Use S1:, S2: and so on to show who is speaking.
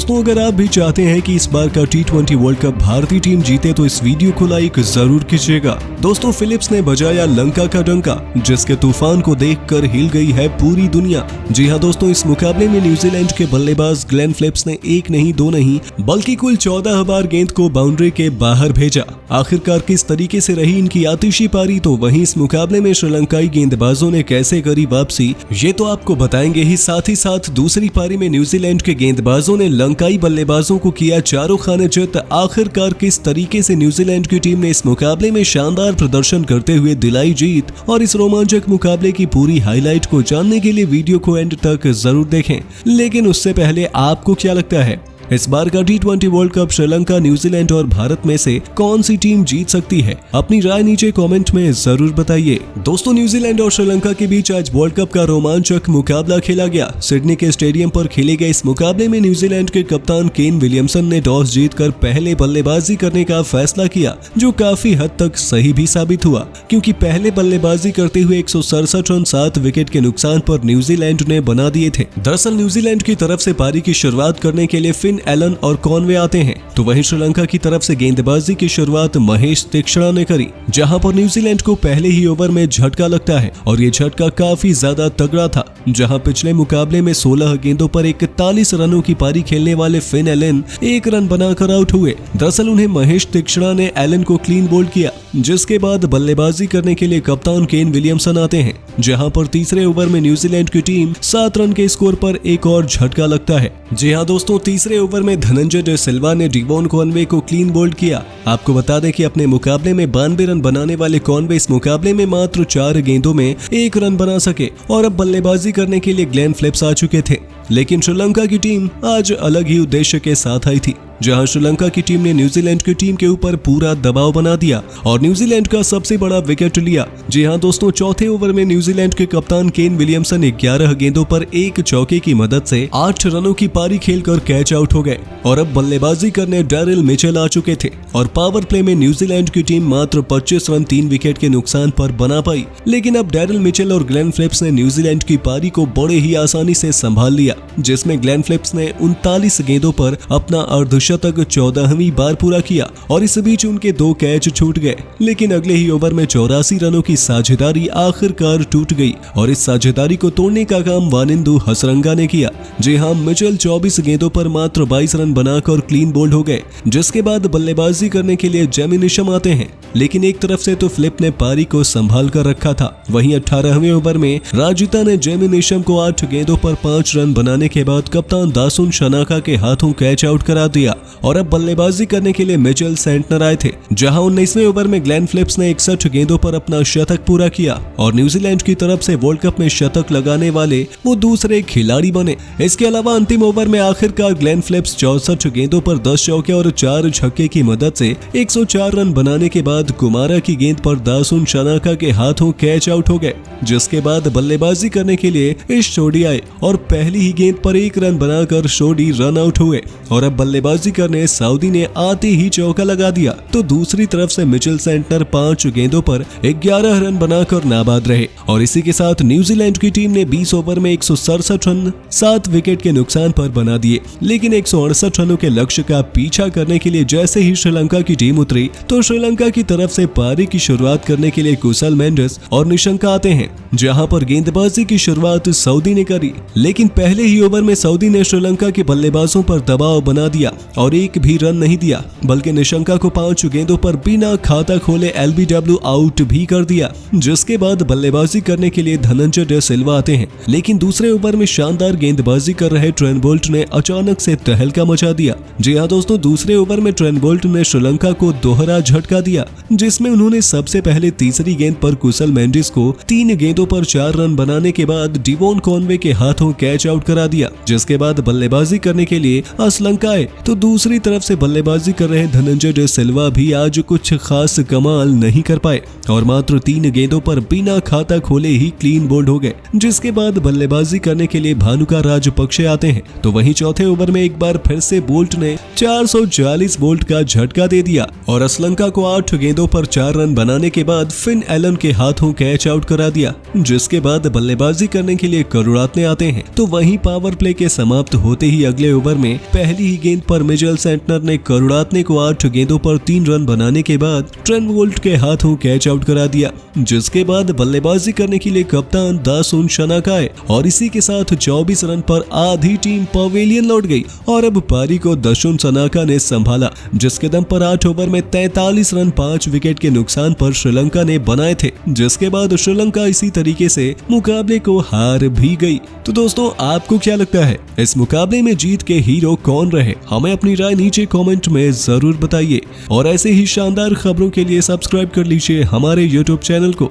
S1: दोस्तों अगर आप भी चाहते हैं कि इस बार का T20 वर्ल्ड कप भारतीय टीम जीते तो इस वीडियो को लाइक जरूर कीजिएगा। दोस्तों फिलिप्स ने बजाया लंका का डंका, जिसके तूफान को देखकर हिल गई है पूरी दुनिया। जी हां दोस्तों, इस मुकाबले में न्यूजीलैंड के बल्लेबाज ग्लेन फिलिप्स ने एक नहीं दो नहीं बल्कि कुल 14 बार गेंद को बाउंड्री के बाहर भेजा। आखिरकार किस तरीके से रही इनकी आतिशी पारी, तो वहीं इस मुकाबले में श्रीलंकाई गेंदबाजों ने कैसे करी वापसी, ये तो आपको बताएंगे ही। साथ ही साथ दूसरी पारी में न्यूजीलैंड के गेंदबाजों ने लंकाई बल्लेबाजों को किया चारों खाने चित। आखिरकार किस तरीके से न्यूजीलैंड की टीम ने इस मुकाबले में शानदार प्रदर्शन करते हुए दिलाई जीत, और इस रोमांचक मुकाबले की पूरी हाईलाइट को जानने के लिए वीडियो को एंड तक जरूर देखें। लेकिन उससे पहले आपको क्या लगता है इस बार का T20 world cup Sri Lanka, New Zealand और भारत में से कौन सी टीम जीत सकती है? अपनी राय नीचे कमेंट में जरूर बताइए। दोस्तों न्यूजीलैंड और श्रीलंका के बीच आज वर्ल्ड कप का रोमांचक मुकाबला खेला गया। सिडनी के स्टेडियम पर खेले गए इस मुकाबले में न्यूजीलैंड के कप्तान केन विलियमसन ने टॉस जीतकर पहले बल्लेबाजी करने का फैसला किया, जो काफी हद तक सही भी साबित हुआ, क्योंकि पहले बल्लेबाजी करते हुए 167 रन 7 विकेट के नुकसान पर न्यूजीलैंड ने बना दिए थे। दरअसल न्यूजीलैंड की तरफ से पारी की शुरुआत करने के लिए फिन एलन और कॉनवे आते हैं, तो वहीं श्रीलंका की तरफ से गेंदबाजी की शुरुआत महेश तीक्ष्णा ने करी, जहां पर न्यूजीलैंड को पहले ही ओवर में झटका लगता है, और ये झटका काफी ज्यादा तगड़ा था। जहां पिछले मुकाबले में 16 गेंदों पर 41 रनों की पारी खेलने वाले फिन एलन 1 रन बनाकर आउट हुए। दरअसल उन्हें महेश तीक्ष्णा ने एलन को क्लीन बोल्ड किया, जिसके बाद बल्लेबाजी करने के लिए कप्तान केन विलियमसन आते हैं, जहां पर तीसरे ओवर में न्यूजीलैंड की टीम 7 रन के स्कोर पर एक और झटका लगता है। जी हां दोस्तों, तीसरे ओवर में धनंजय डे सिल्वा ने डिवॉन कॉनवे को क्लीन बोल्ड किया। आपको बता दें कि अपने मुकाबले में 92 रन बनाने वाले कॉनवे इस मुकाबले में मात्र 4 गेंदों में 1 रन बना सके, और अब बल्लेबाजी करने के लिए ग्लेन फिलिप्स आ चुके थे। लेकिन श्रीलंका की टीम आज अलग ही उद्देश्य के साथ आई थी, जहां श्रीलंका की टीम ने न्यूजीलैंड की टीम के ऊपर पूरा दबाव बना दिया और न्यूजीलैंड का सबसे बड़ा विकेट लिया। जी हां दोस्तों, चौथे ओवर में न्यूजीलैंड के कप्तान केन विलियमसन 11 गेंदों पर 1 चौके की मदद से 8 रनों की पारी खेलकर कैच आउट हो गए, और अब बल्लेबाजी करने डैरिल मिचेल आ चुके थे, और पावर प्ले में न्यूजीलैंड की टीम मात्र 25 रन 3 विकेट के नुकसान पर बना पाई। लेकिन अब डैरिल मिचेल और ग्लेन फिलिप्स ने न्यूजीलैंड की पारी को बड़े ही आसानी से संभाल लिया, जिसमें ग्लेन फिलिप्स ने 39 गेंदों पर अपना अर्धशतक 14वीं बार पूरा किया, और इस बीच उनके 2 कैच छूट गए। लेकिन अगले ही ओवर में 84 रनों की साझेदारी आखिरकार टूट गई, और इस साझेदारी को तोड़ने का काम वानिंदु हसरंगा ने किया। जी हां, मिचेल 24 गेंदों पर मात्र 22 रन बनाकर क्लीन बोल्ड हो गए, जिसके बाद बल्लेबाजी करने के लिए जेमी निशम आते हैं। लेकिन एक तरफ से तो फिलिप ने पारी को संभाल कर रखा था, वहीं 18वें ओवर में राजिता ने जेमी निशम को 8 गेंदों पर 5 रन बनाने के बाद कप्तान दासुन शनाका के हाथों कैच आउट करा दिया, और अब बल्लेबाजी करने के लिए मिचेल सेंटनर आए थे, जहां 19वें ओवर में ग्लेन फिलिप्स ने 61 गेंदों पर अपना शतक पूरा किया, और न्यूजीलैंड की तरफ से वर्ल्ड कप में शतक लगाने वाले वो दूसरे खिलाड़ी बने। इसके अलावा अंतिम ओवर में आखिरकार ग्लेन फिलिप्स 64 गेंदों पर 10 चौके और 4 छक्के की मदद से 104 रन बनाने के बाद कुमारा की गेंद पर दासुन शनाका के हाथों कैच आउट हो गए, जिसके बाद बल्लेबाजी करने के लिए इस शोडी आए, और पहली ही गेंद पर 1 रन बनाकर शोडी रन आउट हुए, और अब बल्लेबाजी करने साउदी ने आते ही चौका लगा दिया। तो दूसरी तरफ से मिचेल सेंटनर 5 गेंदों पर 11 रन बनाकर नाबाद रहे, और इसी के साथ न्यूजीलैंड की टीम ने 20 ओवर में 167 रन 7 विकेट के नुकसान पर बना दिए। लेकिन 168 रनों के लक्ष्य का पीछा करने के लिए जैसे ही श्रीलंका की टीम उतरी, तो श्रीलंका की तरफ से पारी की शुरुआत करने के लिए कुशल मेंडिस और निशंका आते हैं, जहां पर गेंदबाजी की शुरुआत सऊदी ने करी। लेकिन पहले ही ओवर में सऊदी ने श्रीलंका के बल्लेबाजों पर दबाव बना दिया और एक भी रन नहीं दिया, बल्कि निशंका को 5 गेंदों पर बिना खाता खोले LBW आउट भी कर दिया, जिसके बाद बल्लेबाजी करने के लिए धनंजय डे सिल्वा आते हैं। लेकिन दूसरे ओवर में शानदार गेंदबाजी कर रहे ट्रेंट बोल्ट ने अचानक से तहलका मचा दिया। जी हां दोस्तों, दूसरे ओवर में ट्रेंट बोल्ट ने श्रीलंका को दोहरा झटका दिया, जिसमें उन्होंने सबसे पहले तीसरी गेंद पर कुशल मेंडिस को 3 गेंदों पर 4 रन बनाने के बाद डिवॉन कॉनवे के हाथों कैच आउट करा दिया, जिसके बाद बल्लेबाजी करने के लिए श्रीलंका आए। तो दूसरी तरफ से बल्लेबाजी कर रहे धनंजय डे सिल्वा भी आज कुछ खास कमाल नहीं कर पाए, और मात्र 3 गेंदों पर बिना खाता खोले ही क्लीन बोल्ड हो गए, जिसके बाद बल्लेबाजी करने के लिए भानुका राजपक्षे आते हैं। तो वहीं चौथे ओवर में एक बार फिर से बोल्ट ने 440 वोल्ट का झटका दे दिया, और श्रीलंका को 8 गेंदों पर 4 रन बनाने के बाद फिन एलन के हाथों कैच आउट करा दिया, जिसके बाद बल्लेबाजी करने के लिए करुणारत्ने आते हैं। तो वहीं पावर प्ले के समाप्त होते ही अगले ओवर में पहली ही गेंद पर मिचेल सेंटनर ने करुणारत्ने को 8 गेंदों पर 3 रन बनाने के बाद ट्रेंट बोल्ट के हाथों कैच आउट करा दिया, जिसके बाद बल्लेबाजी करने के लिए कप्तान दासुन शनाक आए और इसी के साथ 24 रन पर आधी टीम पवेलियन लौट गई और अब पारी को दासुन शनाका ने संभाला, जिसके दम पर 8 ओवर में 43 रन 5 विकेट के नुकसान पर श्रीलंका ने बनाए थे, जिसके बाद श्रीलंका इसी तरीके से मुकाबले को हार भी गई। तो दोस्तों, आपको क्या लगता है इस मुकाबले में जीत के हीरो कौन रहे? हमें अपनी राय नीचे कमेंट में जरूर बताइए और ऐसे ही शानदार खबरों के लिए सब्सक्राइब कर लीजिए हमारे YouTube चैनल को।